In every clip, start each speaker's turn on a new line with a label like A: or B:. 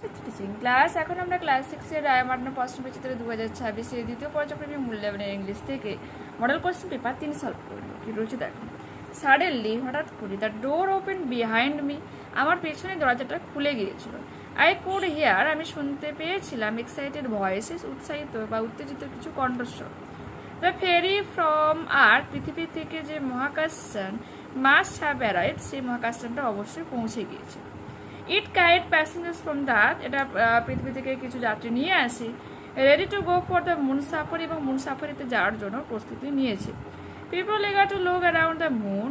A: Teaching class. এখন আমরা class 6 এর রায়মার্টিন প্রশ্নবিচিত্র 2026 এর দ্বিতীয় পর্যায়ক্রমিক মূল্যায়নের ইংলিশ থেকে মডেল কোশ্চেন পেপার 3 সলভ করব। কি রয়েছে দেখো। সাডেনলি হঠাৎ করে the door open behind me, আমার পেছনে দরজাটা খুলে গিয়েছিল। আই কুড হিয়ার, আমি শুনতে পেয়েছিলাম এক্সাইটেড ভয়েসেস, উৎসাহিত বা উত্তেজিত কিছু কণ্ঠস্বর। দ্য ফেরি ফ্রম আর্থ, পৃথিবী থেকে যে মহাকাশযান মাস্ট হ্যাভ অ্যারাইভড, সেই মহাকাশযানটা অবশ্যই পৌঁছে গিয়েছে। It carried passengers from the earth, এটা পৃথিবী থেকে কিছু যাত্রী নিয়ে আসে। Ready to go for the moon safari, এবং মুন সাফারিতে যাওয়ার জন্য প্রস্তুতি নিয়েছে। People eager to look around the moon,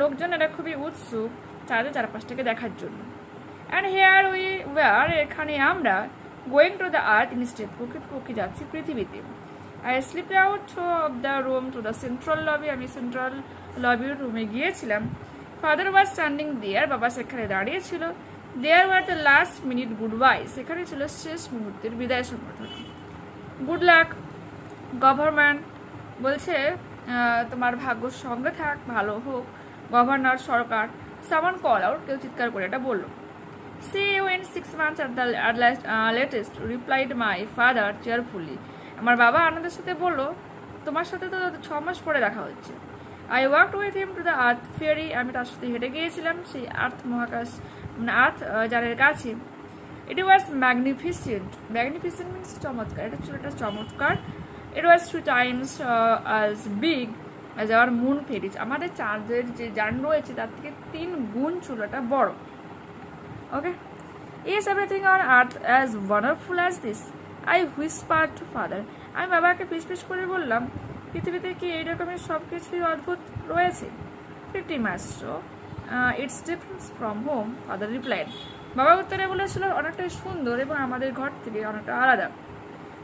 A: লোকজন এটা খুবই উৎসুক চাঁদের চারপাশটাকে দেখার জন্য। অ্যান্ড হেয়ার উই ওয়ার, এখানে আমরা going to the earth instead, প্রকৃতপক্ষে যাচ্ছি পৃথিবীতে। I slip out of the room to the central lobby, আমি সেন্ট্রাল লবির রুমে গিয়েছিলাম। ফাদার ওয়াজ স্ট্যান্ডিং দেয়ার, বাবা সেখানে দাঁড়িয়েছিল। There were the last minute good bye, সেখানে ছিল শেষ মুহূর্তের বিদায় সম্বোধন। গুড লাক গভর্নমেন্ট, বলছে তোমার ভাগ্য সঙ্গে থাক, ভালো হোক। গভর্নর, সরকার। সামান কল আউট, কেউ চিৎকার করে এটা বলল। See you in 6 months at the latest, replied my father cheerfully, আমার বাবা আনন্দের সাথে বলল, তোমার সাথে তো 6 মাস পরে দেখা হচ্ছে। I worked with him to the earth ferry, আমি তার সাথে হেঁটে গিয়েছিলাম সেই আর্থ মহাকাশ, মানে আর্থ যানের কাছে। ইট ওয়াজ ম্যাগনিফিসেন্ট, ম্যাগনিফিসেন্ট মিনস চমৎকার, এটা ছিল একটা চমৎকার। ইট ওয়াজ 3 times as big as our moon ferries, আমাদের চাঁদের যে যান রয়েছে তার থেকে 3 গুণ ছিল এটা বড়। Okay, is everything on earth as wonderful as this, I whisper to father, আমি বাবাকে ফিসফিস করে বললাম, পৃথিবীতে কি এইরকমের সব কিছুই অদ্ভুত রয়েছে? Pretty much so, it's difference from home, father replied, বাবা উত্তরে বলেছিল অনেকটাই সুন্দর এবং আমাদের ঘর থেকে অনেকটা আলাদা।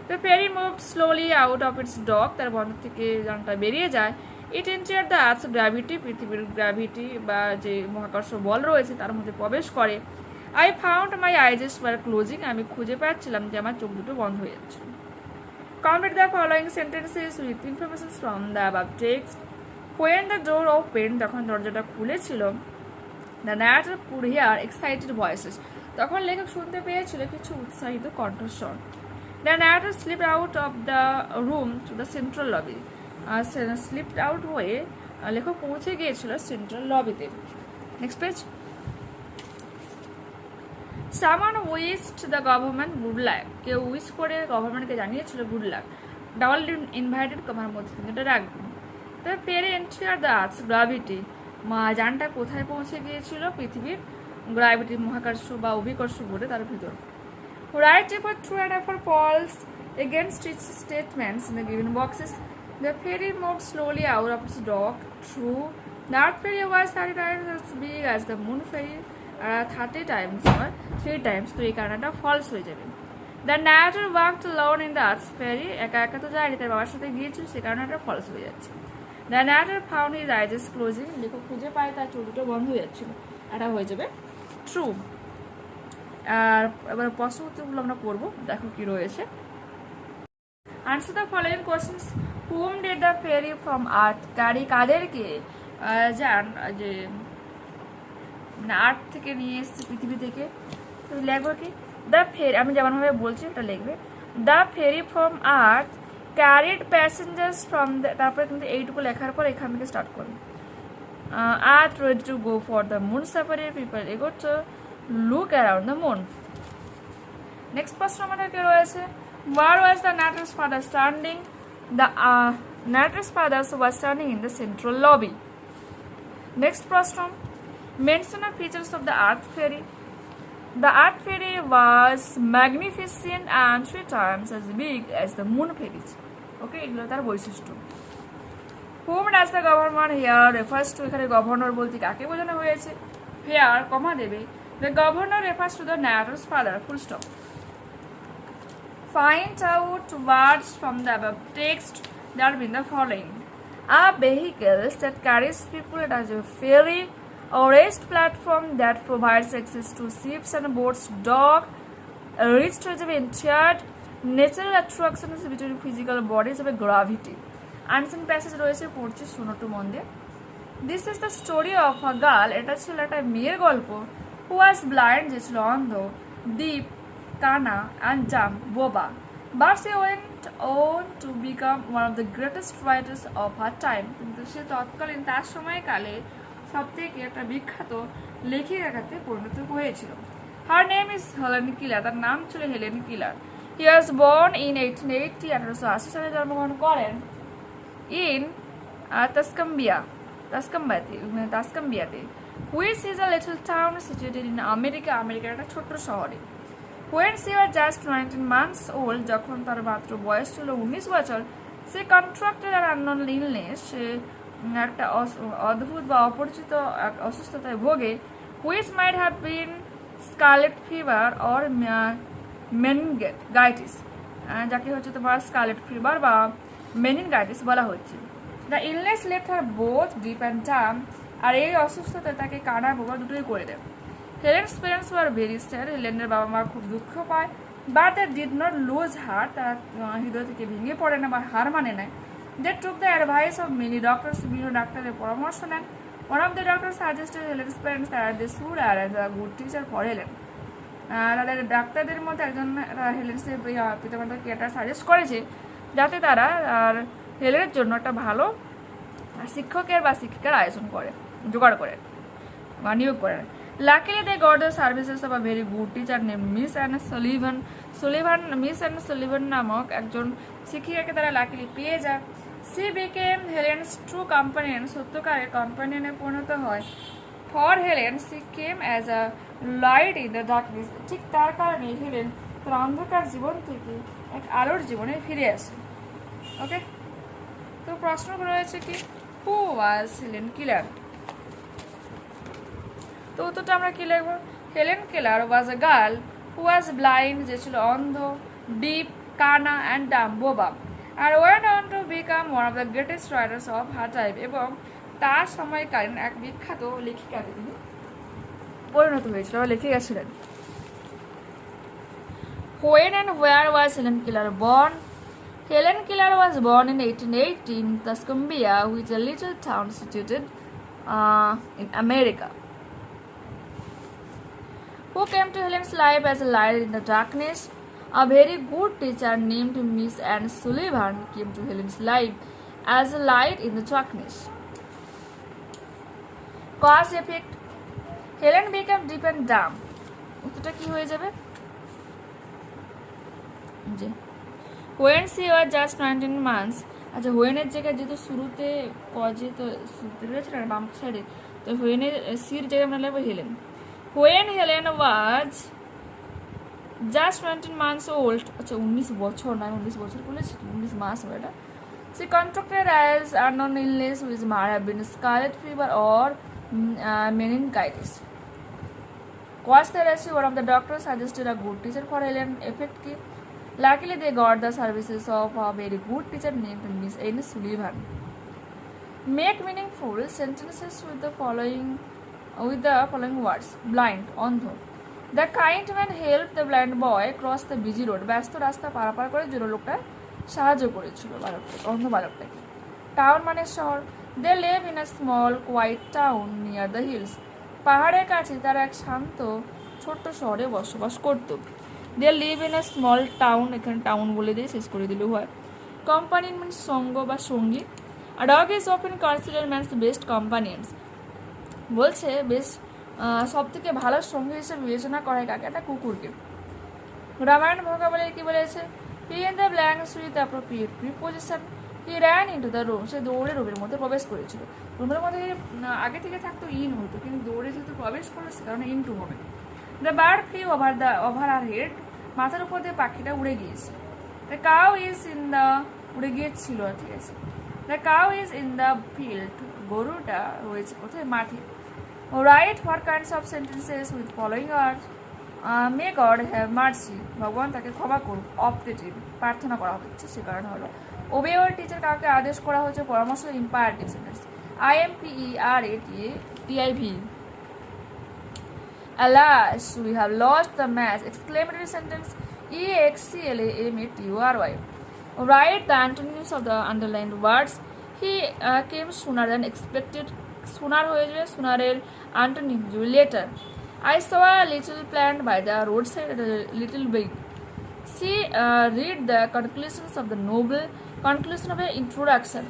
A: The ferry moved slowly out of its dock, তার বন্দর থেকে যানটা বেরিয়ে যায়। It entered the earth's gravity, পৃথিবীর গ্র্যাভিটি বা যে মহাকর্ষ বল রয়েছে তার মধ্যে প্রবেশ করে। I found my eyes were closing, আমি খুঁজে পাচ্ছিলাম যে আমার চোখ দুটো বন্ধ হয়ে যাচ্ছে। Complete the following sentences with information from the above text. When the door open, যখন দরজাটা খুলেছিল। The narrator could hear excited voices, তখন লেখক শুনতে পেয়েছিল কিছু উৎসাহিত কণ্ঠস্বর। The narrator slipped out of the room to the central lobby, slipped out হয়ে লেখক পৌঁছে গিয়েছিল সেন্ট্রাল লবিতে। Next page. Someone wished the government good luck, কেউ উইশ করে গভর্নমেন্টকে জানিয়েছিল গুড লাক। ডাবল ইনভাইটেড কমার মধ্যে এটা রাখবেন। The ferry entered the earth's gravity, যানটা কোথায় পৌঁছে গিয়েছিল? পৃথিবীর গ্র্যাভিটি, মহাকর্ষ বা অভিকর্ষ বলে তার ভিতর। Write F for true and F for false against its statements in the given boxes. The ferry moved slowly out of its dock, true. The earth ferry was 30 times as big as the moon ferry, 30 times or 3 times, তো এই কারণটা false হয়ে যাবে। The narrator walked alone in the earth's ferry, একা একা তো যায়নি, তার বাবার সাথে গিয়েছিল, সে কারণে এটা ফলস হয়ে যাচ্ছে। The narrator found his eyes closing, লেখক খুঁজে পায় তার চোখ দুটো বন্ধ হয়ে যাচ্ছিল, এটা হয়ে যাবে ট্রু। আর এবার প্রশ্ন উত্তরগুলো আমরা করবো, দেখো কি রয়েছে। Answer the following questions. Whom did the ferry from earth carry, কাদেরকে যান যে মানে আর্থ থেকে নিয়ে এসছে পৃথিবী থেকে, তো লিখবো কি দ্য ফেরি, আমি যেমনভাবে বলছি এটা লিখবে। The ferry from earth carried passengers from the, তারপরে কিন্তু এইটুকু লেখার পর এখান থেকে স্টার্ট করবে। Earth ready to go for the moon safari, people এগো to look around the moon. Next প্রশ্ন আমাদেরকে রয়েছে, where was the narrator's father standing? The narrator's father was standing in the central lobby. Next প্রশ্ন, mention of features of the earth ferry. The earth ferry was magnificent and 3 times as big as the moon ferries. Okay, এগুলো তার বৈশিষ্ট্য। Whom does the government here refers to, এখানে governor বলতে কাকে বোঝানো হয়েছে? Here কমা দেবে, the governor refers to the narrator's father, full stop. Find out words from the above text that have been the following. A vehicle that carries people, it has a ferry, a raised platform that provides access to ships and boats, dock, a rich treasure of entered, natural attractions between physical bodies of a gravity. Unseen passage রয়েছে, পড়ছি শোনো তো মন দিয়ে। This is the story of a girl, এটা ছিল একটা মেয়ের গল্প, who was blind, যে ছিল অন্ধ, deep, kana, and dumb, boba. But she went on to become one of the greatest writers of her time. কিন্তু সে তৎকালীন তার সময়কালে সবথেকে একটা বিখ্যাত লেখিকাতে পরিণত হয়েছিল। Her name is Helen Keller. তার নাম ছিল Helen Keller. He was born in 1880, 1880 সালে জন্মগ্রহণ করেন in তাসকাম্বিয়াতে, which is a little town situated in America, আমেরিকার একটা ছোট্ট শহরে। When she was just 19 months old, যখন তার মাত্র বয়স ছিল 19 বছর, she contracted an unknown illness, সে একটা অদ্ভুত বা অপরিচিত অসুস্থতায় ভোগে, which might have been scarlet fever or meningitis, যাকে হচ্ছে তোমার স্কারলেট ফিভার বা মেনিনগাইটিস বলা হচ্ছে। The illness left her both deep and Dam, আর এই অসুস্থতা তাকে কানা বোবা দুটোই করে দেয়। Helen's parents were very sad, হেলেনের বাবা মা খুব দুঃখ পায়, but they did not lose heart, তারা হৃদয় থেকে ভেঙে পড়ে না বা হার মানে নেয়। They took the advice of many doctors, বিভিন্ন ডাক্তারের পরামর্শ নেন। One of the doctor suggested Helen's parents that they should arrange a good teacher for Helen. তাদের ডাক্তারদের মধ্যে একজন হেলেন্সের পিতামাতাকে এটা সাজেস্ট করেছে যাতে তারা আর হেলেনের জন্য একটা ভালো শিক্ষকের বা শিক্ষিকার আয়োজন করে, জোগাড় করে বা নিয়োগ করে। Luckily they got the services of a very good teacher name miss Anne Sullivan নামক একজন শিক্ষিকাকে তারা লাকিলি পেয়ে যায়। She became Helen's true companion, সত্যকারের কম্পানিয়নে পরিণত হয়। For Helen she came as a light in the darkness, ঠিক তার কারণে হেলেন তার অন্ধকার জীবন থেকে এক আলোর জীবনে ফিরে আসে। ওকে, তো প্রশ্ন রয়েছে কি, হু ওয়াজ হেলেন কিলার? তো উত্তরটা আমরা কি লিখবো? Helen Keller was a girl who was blind, যে ছিল অন্ধ, ডিপ, কানা অ্যান্ড ডাম, বোবা, আর went on to become one of the greatest writers of her time, এবং তার সময়কালীন এক বিখ্যাত লেখিকাতে তিনি পরিণত হয়েছিল বা লেখিকা ছিলেন। When and where was Helen Keller born? Helen Keller was born in 1880 in Tuscumbia, which is a little town situated in America. Who came to Helen's life as a light in the darkness? A very good teacher named Miss Anne Sullivan came to Helen's life as a light in the darkness. Cause effect. Helen became deep and dumb. উত্তরটা কি হয়ে যাবে? যে when she was just 19 months, আচ্ছা when এর জায়গায় যেহেতু শুরুতে কজে তো শুরুতে রয়েছে না বাম সাইডে, তো when এর সির জায়গায় আমরা লিখবো Helen. When Helen was just 19 months old, আচ্ছা 19 বছর না, 19 বছর বলেছি, 19 মাস হবে এটা। She contracted as unknown illness which might have been scarlet fever or meningitis. Cause therapy, one of the doctors suggested a good teacher for Helen. Effect ki, luckily they got the services of a very good teacher named Miss Anne Sullivan. Make meaningful sentences with the following words. Blind, অন্ধ. The kind man helped the blind boy cross the busy road. ব্যস্ত রাস্তা পারাপার করে জন্য লোকটা সাহায্য করেছিল অন্ধ বালকটাকে। টাউন মানে শহর। They live in a small quiet town near the hills. পাহাড়ের কাছে তারা এক শান্ত ছোট্ট শহরে বসবাস করত। They live in a small town, এখানে টাউন বলে দিয়ে শেষ করে দিলেও হয়। Companion means সঙ্গ বা সঙ্গী। A dog is often considered man's best companions. বলছে বেশ সব থেকে ভালো সঙ্গী হিসেবে বিবেচনা করে কাকে? একটা কুকুরকে। রামায়ণ ভোকাবুলারি কি বলেছে? Fill in the blanks with appropriate preposition. He ran into the room. সে দৌড়ে রুমের মধ্যে প্রবেশ করেছিল। রুমের মধ্যে আগে থেকে থাকতো ইন হতো, কিন্তু দৌড়ে যেহেতু প্রবেশ করেছে কারণ ইনটু হবে। The bird flew over her head. মাথার উপর দিয়ে পাখিটা উড়ে গিয়েছে। The cow is in the উড়ে গিয়েছিল, ঠিক আছে। The cow is in the field. গরুটা রয়েছে কোথায়? মাঠে। Write what kinds of sentences with following words. May God have mercy. ভগবান তাকে ক্ষমা করুন। Of the tree. প্রার্থনা করা হচ্ছে, সে কারণে হলো obey your teacher, কাউকে আদেশ করা হচ্ছে, পরামর্শ, imperative sentence. IMPERATIVE. Alas, we have lost the match. Exclamatory sentence. EXCLAMATURY. Write the antonyms of the underlined words. He came sooner than expected. Sooner হয়ে যাবে, sooner এর antonym later. I saw a little plant by the roadside, a little big. She read the conclusions of the novel, conclusion of an introduction.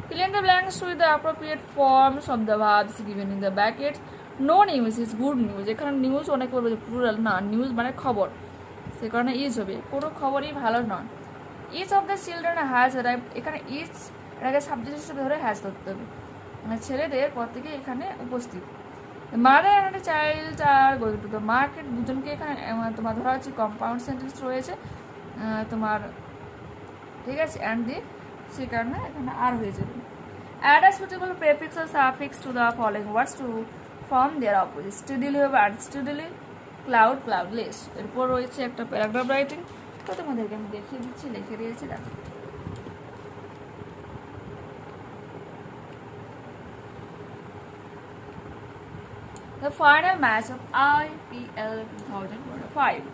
A: Fill in the blanks with the appropriate forms of the verbs given in the brackets. No news is good news. এখানে news অনেক বলবে plural না, news মানে খবর, সে কারণে is হবে, কোনো খবরই ভালো নয়। Each of the children has arrived, এখানে ইচ এটাকে সাবজেক্ট হিসেবে ধরে হ্যাজ ধরতে হবে, মানে ছেলেদের পর থেকে এখানে উপস্থিত। Mother and child are going to the market, দুজনকে এখানে তোমার ধরা হচ্ছে কম্পাউন্ড সেন্টেন্স রয়েছে তোমার, ঠিক আছে, অ্যান্ড দি, সে কারণে এখানে আর হয়ে যাবে। Add a suitable prefix or suffix to the following words to form their opposite. Steadily হবে আনস্টেডিলি, ক্লাউড ক্লাউডলেস। এরপর রয়েছে একটা প্যারাগ্রাফ রাইটিং, তো তোমাদেরকে আমি দেখিয়ে দিচ্ছি, লিখে দিয়েছি, দেখো। The final match of IPL 2025.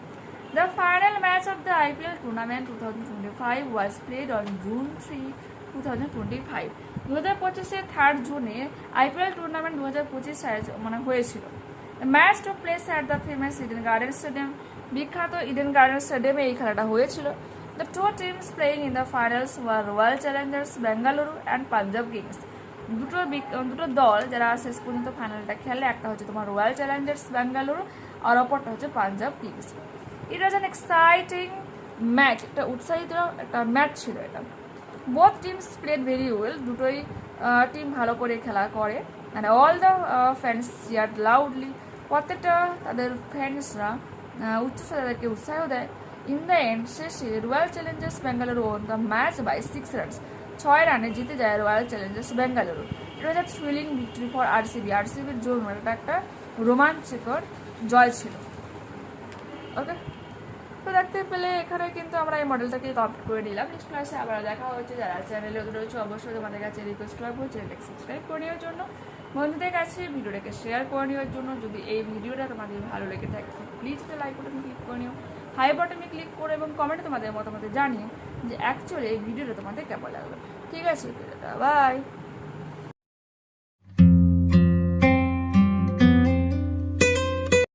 A: The final match of the IPL tournament 2025 was played on June 3, 2025. 2025 3rd জুনে আইপিএল টুর্নামেন্ট 2025 মানে হয়েছিল। The match took place at the famous Eden Garden Stadium. বিখ্যাত ইডেন গার্ডেন স্টেডিয়ামে এই খেলাটা হয়েছিল। The two teams playing in the finals were Royal Challengers Bengaluru and Punjab Kings. দুটো দল যারা শেষ পর্যন্ত ফাইনালটা খেলে, একটা হচ্ছে তোমার রয়্যাল চ্যালেঞ্জার্স বেঙ্গালুরু আর অপরটা হচ্ছে Punjab Kings. It was an exciting match, একটা উৎসাহিত একটা ম্যাচ ছিল এটা। Both teams played very well, দুটোই টিম ভালো করে খেলা করে। And all the fans cheered loudly, প্রত্যেকটা তাদের ফ্যান্সরা উচ্চস্বরে তাদেরকে উৎসাহ দেয়। ইন দ্য এন্ড শেষে Royal Challengers Bengaluru won the match by 6 runs, 6 রানে জিতে যায় Royal Challengers Bengaluru. It was a thrilling victory for RCB, আরসিবির জন্য এটা একটা রোমাঞ্চকর জয় ছিল। ওকে, তো দেখতে পেলে এখানে কিন্তু আমরা এই মডেলটাকে কমপ্লিট করে নিলাম। নেক্সট ক্লাসে আবার দেখা হচ্ছে। যারা চ্যানেলে রয়েছে অবশ্যই তোমাদের কাছে রিকোয়েস্ট করবো চ্যানেলটাকে সাবস্ক্রাইব করে নেওয়ার জন্য, বন্ধুদের কাছে ভিডিওটাকে শেয়ার করে নেওয়ার জন্য। যদি এই ভিডিওটা তোমাদের ভালো লেগে থাকে প্লিজ একটা লাইক বাটনে ক্লিক করে নিও, হাই বাটনে ক্লিক করে এবং কমেন্টে তোমাদের মতামত জানিও যে অ্যাকচুয়ালি এই ভিডিওটা তোমাদের কেমন লাগলো। ঠিক আছে, বাই।